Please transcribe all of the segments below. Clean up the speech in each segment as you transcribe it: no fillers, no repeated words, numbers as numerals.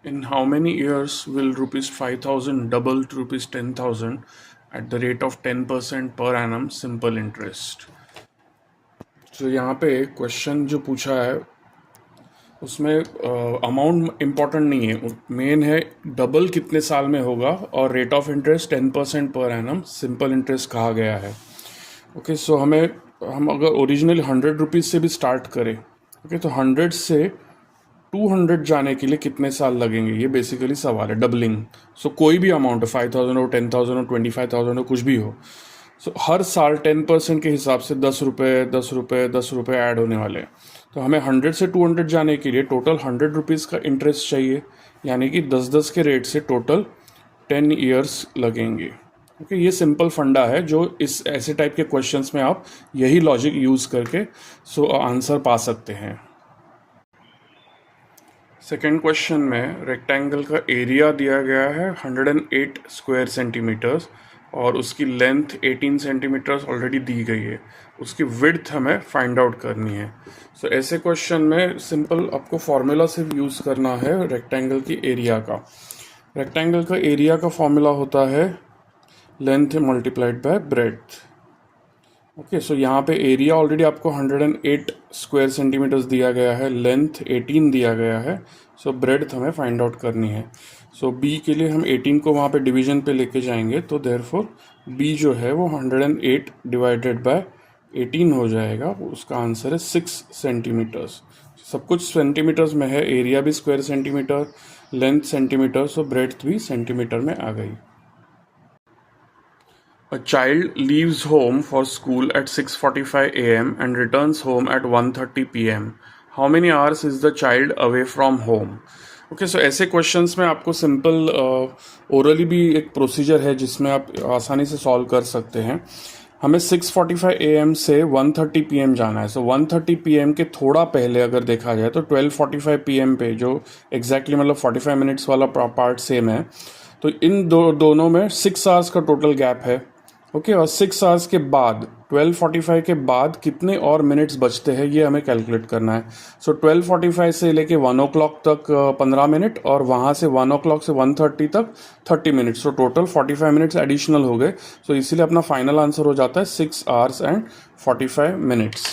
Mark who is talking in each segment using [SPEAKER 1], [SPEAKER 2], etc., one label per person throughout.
[SPEAKER 1] In how many years will rupees 5,000 double to rupees 10,000 at the rate of 10% per annum simple interest? तो यहाँ पे question जो पूछा है उसमें अमाउंट इम्पॉर्टेंट नहीं है, मेन है डबल कितने साल में होगा और rate of interest 10% per annum simple interest कहा गया है। ओके, सो हम अगर ओरिजिनल 100 रुपीज़ से भी स्टार्ट करें, ओके, तो 100 से 200 जाने के लिए कितने साल लगेंगे, ये बेसिकली सवाल है। डबलिंग, सो कोई भी अमाउंट हो, 5,000 हो, 10,000 हो, 25,000 हो, कुछ भी हो, सो हर साल 10% के हिसाब से 10 रुपये 10 रुपये 10 रुपये ऐड होने वाले हैं। तो हमें 100 से 200 जाने के लिए टोटल 100 रुपीज़ का इंटरेस्ट चाहिए, यानी कि 10-10 के रेट से टोटल 10 ईयर्स लगेंगे। ओके, ये सिंपल फंडा है जो इस ऐसे टाइप के क्वेश्चंस में आप यही लॉजिक यूज़ करके आंसर पा सकते हैं। सेकेंड क्वेश्चन में रेक्टेंगल का एरिया दिया गया है 108 स्क्वायर सेंटीमीटर्स और उसकी लेंथ 18 सेंटीमीटर्स ऑलरेडी दी गई है। उसकी विड्थ हमें फाइंड आउट करनी है। सो ऐसे क्वेश्चन में सिंपल आपको फॉर्मूला सिर्फ यूज़ करना है रेक्टेंगल की एरिया का। रेक्टेंगल का एरिया का फॉर्मूला होता है length multiplied by breadth. Okay, so यहाँ पे एरिया ऑलरेडी आपको 108 स्क्वायर सेंटीमीटर्स दिया गया है, लेंथ 18 दिया गया है, सो ब्रेड्थ हमें फाइंड आउट करनी है। सो बी के लिए हम 18 को वहाँ पे डिवीजन पे लेके जाएंगे, तो देयरफॉर बी जो है वो 108 डिवाइडेड बाय 18 हो जाएगा। उसका आंसर है 6 सेंटीमीटर्स। सब कुछ सेंटीमीटर्स में है, एरिया भी स्क्वायर सेंटीमीटर, लेंथ सेंटीमीटर, सो ब्रेड्थ भी सेंटीमीटर में आ गई। A child leaves home for school at 6:45 a.m. and returns home at 1:30 p.m. How many hours is the child away from home? Okay, so ऐसे questions में आपको simple orally भी एक procedure है जिसमें आप आसानी से सॉल्व कर सकते हैं। हमें 6:45 a.m. से 1:30 p.m. जाना है। सो 1:30 p.m. के थोड़ा पहले अगर देखा जाए तो 12:45 p.m. पे जो एग्जैक्टली मतलब 45 मिनट्स वाला पार्ट सेम है, तो इन दोनों में 6 आवर्स का टोटल गैप है। ओके, और 6 आवर्स के बाद 12:45 के बाद कितने और मिनट्स बचते हैं ये हमें कैलकुलेट करना है। सो 12:45 से लेके 1 o'clock तक 15 मिनट और वहाँ से 1 o'clock से 1:30 तक 30 minutes, so total 45 minutes additional हो गए। सो इसीलिए अपना फाइनल आंसर हो जाता है 6 hours and 45 minutes।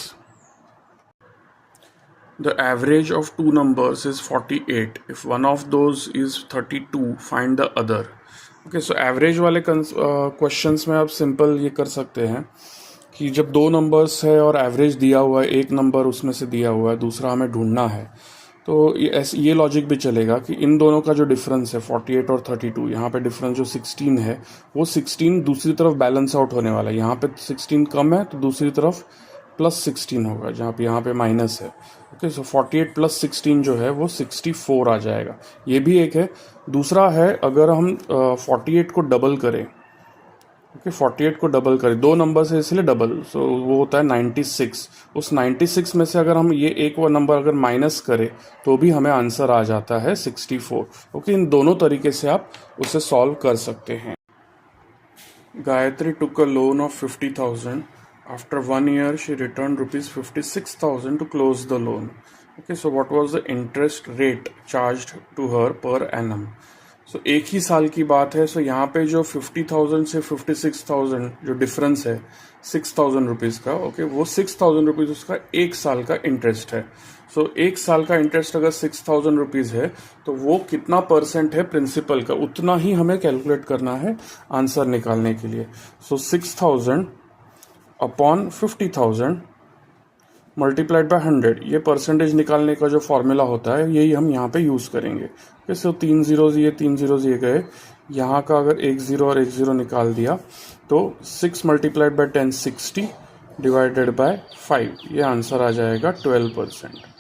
[SPEAKER 1] The average of two numbers is 48. If one of those is 32, find the other. Okay, so average वाले क्वेश्चंस में आप सिंपल ये कर सकते हैं कि जब दो नंबर्स है और एवरेज दिया हुआ है, एक नंबर उसमें से दिया हुआ है, दूसरा हमें ढूंढना है, तो ये लॉजिक भी चलेगा कि इन दोनों का जो डिफरेंस है 48 और 32, यहाँ पे डिफरेंस जो 16 है वो 16 दूसरी तरफ बैलेंस आउट होने वाला है। यहाँ पे 16 कम है तो दूसरी तरफ +16 होगा, जहाँ पे यहाँ पे माइनस है। ओके, सो 48 + 16 जो है वो 64 आ जाएगा। ये भी एक है। दूसरा है अगर हम 48 को डबल करें, ओके, 48 को डबल करें, दो नंबर से इसलिए डबल, सो वो होता है 96। उस 96 में से अगर हम ये एक वो नंबर अगर माइनस करें तो भी हमें आंसर आ जाता है 64। ओके, इन दोनों तरीके से आप उसे सॉल्व कर सकते हैं। Gayatri took a loan of 50,000. After 1 year, she returned rupees 56,000 to close the loan. Okay, so what was the interest rate charged to her per annum? So एक ही साल की बात है। सो यहाँ पे जो 50,000 से 56,000 जो डिफरेंस है 6,000 रुपीज़ का, ओके, वो 6,000 रुपीज़ उसका एक साल का इंटरेस्ट है। सो एक साल का इंटरेस्ट अगर 6,000 रुपीज़ है तो वो कितना परसेंट है प्रिंसिपल का, उतना ही हमें कैलकुलेट करना है आंसर निकालने के लिए। सो 6,000 अपॉन 50,000 मल्टीप्लाइड बाय 100, ये परसेंटेज निकालने का जो फॉर्मूला होता है यही हम यहाँ पे यूज़ करेंगे। सो 3 zeros ये 3 zeros ये गए, यहाँ का अगर 1 0 और 1 0 निकाल दिया तो 6 मल्टीप्लाइड बाय 10 60 डिवाइडेड बाय 5, ये आंसर आ जाएगा 12%।